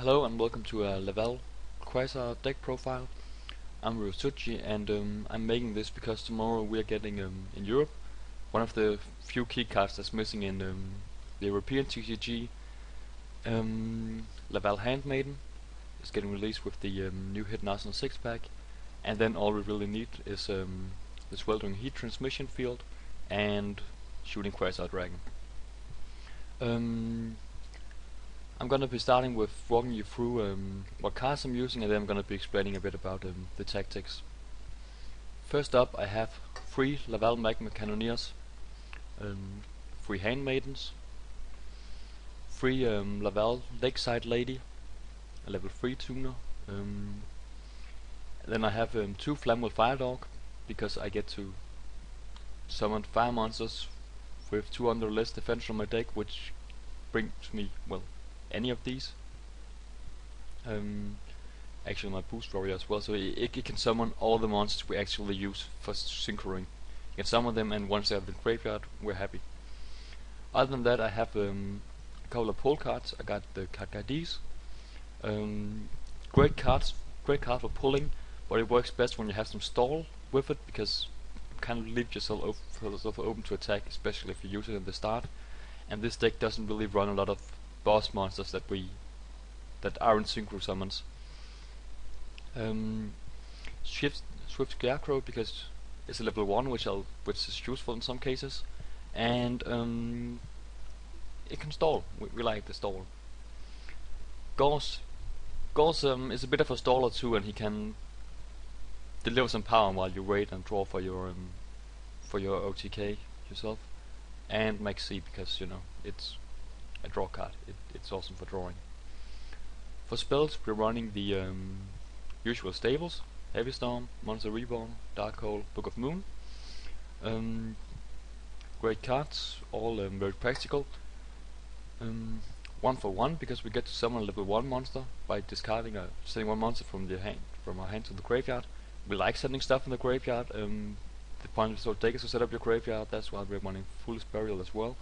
Hello and welcome to a Laval Quasar deck profile. I'm Ryosuji and I'm making this because tomorrow we are getting in Europe one of the few key cards that's missing in the European TCG. Laval Handmaiden is getting released with the new Hidden Arsenal 6 pack, and then all we really need is the Sweltering Heat Transmission Field and Shooting Quasar Dragon. I'm gonna be starting with walking you through what cards I'm using, and then I'm gonna be explaining a bit about the tactics. First up, I have 3 Laval Magma Cannoneers, 3 Handmaidens, 3 Laval Lakeside Lady, a level 3 tuner. Then I have 2 Flammable Fire Dog, because I get to summon fire monsters with 2 under less defense from my deck, which brings me, well, any of these. Actually my boost warrior as well, so it can summon all the monsters we actually use for synchroing. You can summon them, and once they're in the graveyard, we're happy. Other than that, I have a couple of pull cards. I got the card IDs. Great card for pulling, but it works best when you have some stall with it, because you kind of leave yourself open to attack, especially if you use it at the start. And this deck doesn't really run a lot of boss monsters that aren't synchro summons. Swift Scarecrow, because it's a level 1, which is useful in some cases, and it can stall. We like the stall. Gauss is a bit of a staller too, and he can deliver some power while you wait and draw for your OTK yourself. And Maxi, because it's a draw card. It's awesome for drawing. For spells, we're running the usual stables: Heavy Storm, Monster Reborn, Dark Hole, Book of Moon. Great cards, all very practical. 1 for 1, because we get to summon a level 1 monster by discarding sending 1 monster from our hand to the graveyard. We like sending stuff in the graveyard. The point of the deck is to set up your graveyard. That's why we're running Foolish Burial as well.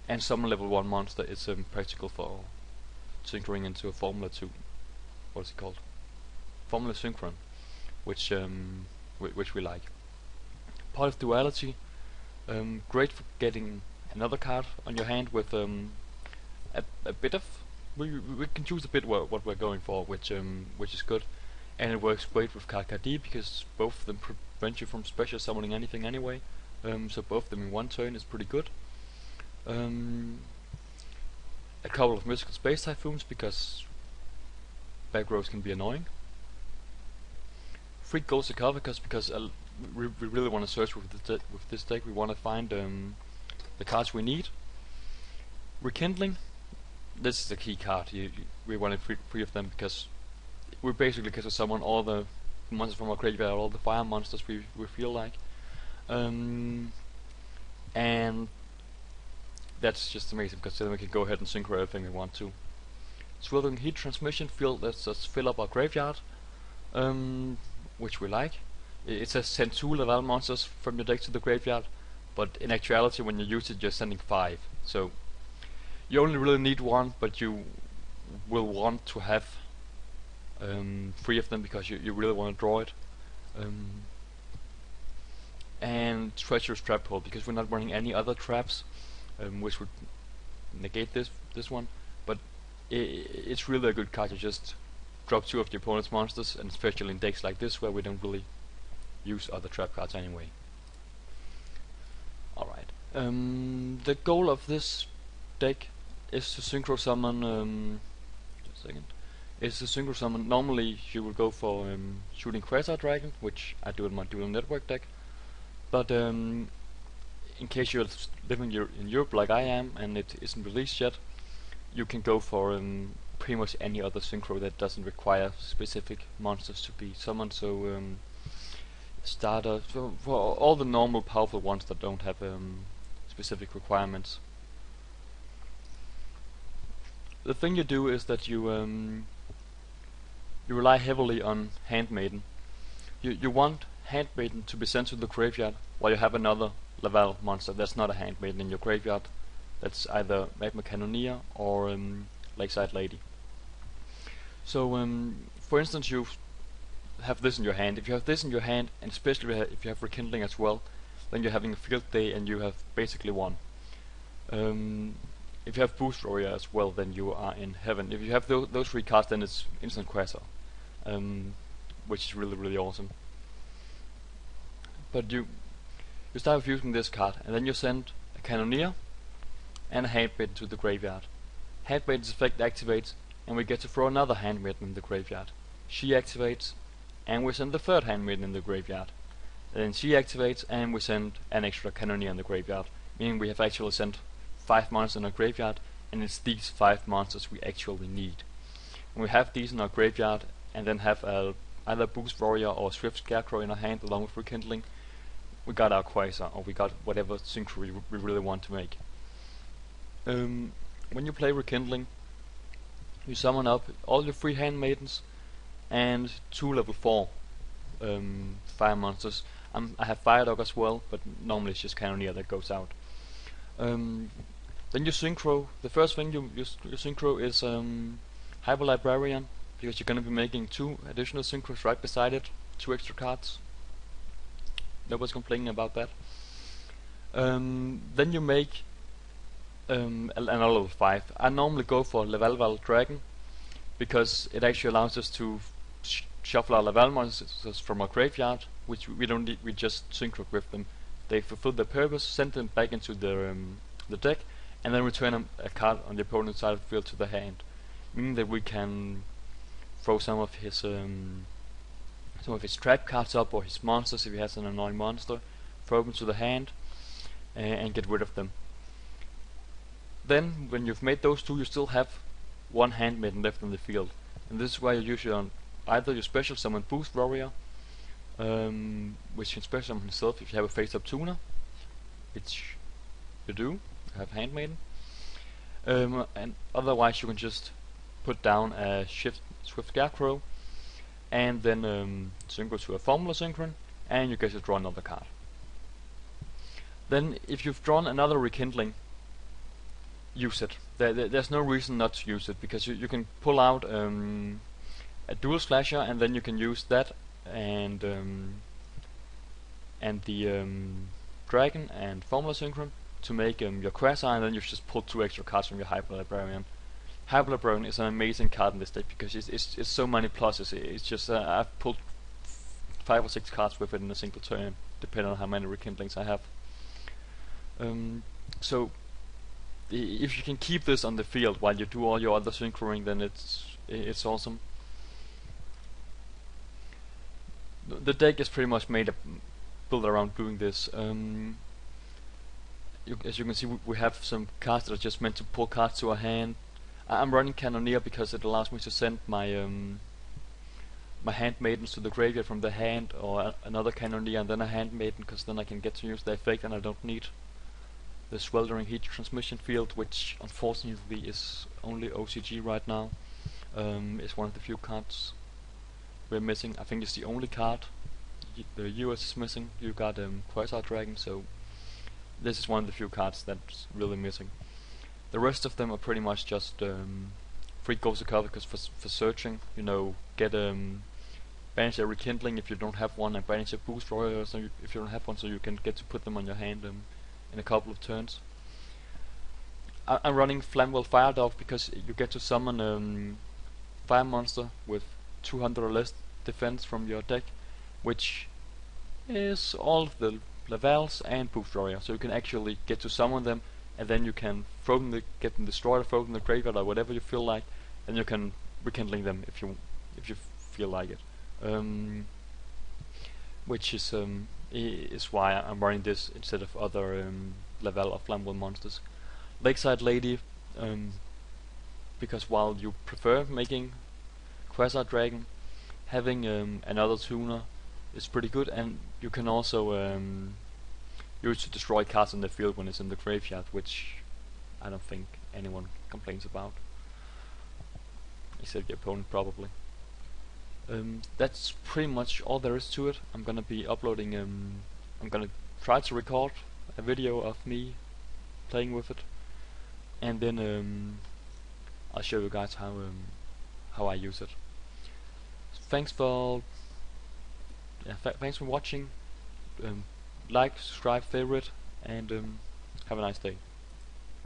And summon level 1 monster is practical for synchroing into a Formula 2. What is it called? Formula Synchron, which we like. Part of Duality, great for getting another card on your hand with a bit of. We can choose a bit what we're going for, which is good, and it works great with card ID, because both of them prevent you from special summoning anything anyway. So both of them in one turn is pretty good. A couple of Mystical Space Typhoons, because back rows can be annoying. 3 Goals to cover, because we really want to search with this deck. We want to find the cards we need. Rekindling, this is the key card. We wanted 3 of them, because we basically get to summon all the monsters from our graveyard, all the fire monsters we feel like. And that's just amazing, because then we can go ahead and synchro everything we want to. Sweltering Heat Transmission Field lets us fill up our graveyard, which we like. It says send 2 Laval monsters from your deck to the graveyard, but in actuality when you use it you're sending 5. So you only really need 1, but you will want to have 3 of them, because you really want to draw it. And Treacherous Trap Hole, because we're not running any other traps, which would negate this one, but it's really a good card. You just drop 2 of the opponent's monsters, and especially in decks like this where we don't really use other trap cards anyway. Alright, the goal of this deck is to synchro summon. Just a second. Is to synchro summon. Normally you would go for Shooting Quasar Dragon, which I do in my Duel Network deck, but in case you're living in Europe like I am and it isn't released yet, you can go for pretty much any other synchro that doesn't require specific monsters to be summoned. So starter for all the normal powerful ones that don't have specific requirements. The thing you do is that you rely heavily on Handmaiden. You want Handmaiden to be sent to the graveyard while you have another Laval monster that's not a Handmaiden in your graveyard. That's either Magma Cannoneer or Lakeside Lady. So for instance, you have this in your hand. If you have this in your hand, and especially if you have rekindling as well, then you're having a field day and you have basically won. If you have boost warrior as well, then you are in heaven. If you have those three cards, then it's instant Quasar, which is really awesome. But you start with using this card, and then you send a Cannoneer and a Handmaiden to the graveyard. Handmaiden's effect activates, and we get to throw another Handmaiden in the graveyard. She activates, and we send the third Handmaiden in the graveyard. Then she activates, and we send an extra Cannoneer in the graveyard, meaning we have actually sent 5 monsters in our graveyard, and it's these 5 monsters we actually need. When we have these in our graveyard, and then have either Boost Warrior or Swift Scarecrow in our hand along with Rekindling, we got our Quasar, or we got whatever Synchro we really want to make. When you play Rekindling, you summon up all your 3 Handmaidens and 2 level 4 fire monsters. I have Fire Dog as well, but normally it's just Cannoneer that goes out. Then you Synchro. The first thing you Synchro is Hyper Librarian, because you're going to be making 2 additional Synchros right beside it, 2 extra cards. Nobody's complaining about that. Then you make another level 5. I normally go for Laval Dragon, because it actually allows us to shuffle our Laval monsters from our graveyard, which we don't need, we just Synchro with them. They fulfill their purpose, send them back into the deck, and then return a card on the opponent's side of the field to the hand, meaning that we can throw some of his trap cards up, or his monsters if he has an annoying monster, throw them to the hand, and get rid of them. Then, when you've made those 2, you still have 1 Handmaiden left in the field, and this is why you usually on either you special summon Boost Warrior, which can special summon himself if you have a face-up tuner, which you do, have Handmaiden, and otherwise you can just put down a Swift Scarecrow, and then Synchro to a Formula Synchron, and you get to draw another card. Then, if you've drawn another Rekindling, use it. There's no reason not to use it, because you can pull out a Dual Slasher, and then you can use that and the Dragon and Formula Synchron to make your Quasar, and then you just pull 2 extra cards from your Hyper Librarian. Hyper Librarian is an amazing card in this deck because it's so many pluses. It's just I've pulled 5 or 6 cards with it in a single turn, depending on how many Rekindlings I have. So if you can keep this on the field while you do all your other synchroing, then it's awesome. The deck is pretty much built around doing this. As you can see, we have some cards that are just meant to pull cards to our hand. I'm running Cannoneer because it allows me to send my my Handmaidens to the graveyard from the hand, or another Cannoneer and then a Handmaiden, because then I can get to use the effect and I don't need the Sweltering Heat Transmission Field, which unfortunately is only OCG right now. It's one of the few cards we're missing. I think it's the only card the US is missing. You got Quasar Dragon, so this is one of the few cards that's really missing. The rest of them are pretty much just free goals to cover, because for searching, you know, get banish a Rekindling if you don't have one, and banish a Boost Warrior so if you don't have one, so you can get to put them on your hand in a couple of turns. I'm running Flammable Fire Dog because you get to summon fire monster with 200 or less defense from your deck, which is all of the Lavals and Boost Warrior, so you can actually get to summon them, and then you can throw them, get them destroyed, or throw them in the graveyard, or whatever you feel like, and you can Rekindling them if you feel like it. Which is why I'm running this instead of other Laval or Flammable monsters. Lakeside Lady, because while you prefer making Quasar Dragon, having another tuner is pretty good, and you can also use to destroy cards in the field when it's in the graveyard, which I don't think anyone complains about, except your opponent probably. That's pretty much all there is to it. I'm gonna be uploading. I'm gonna try to record a video of me playing with it, and then I'll show you guys how how I use it. Thanks for thanks for watching. Like, subscribe, favorite, and have a nice day.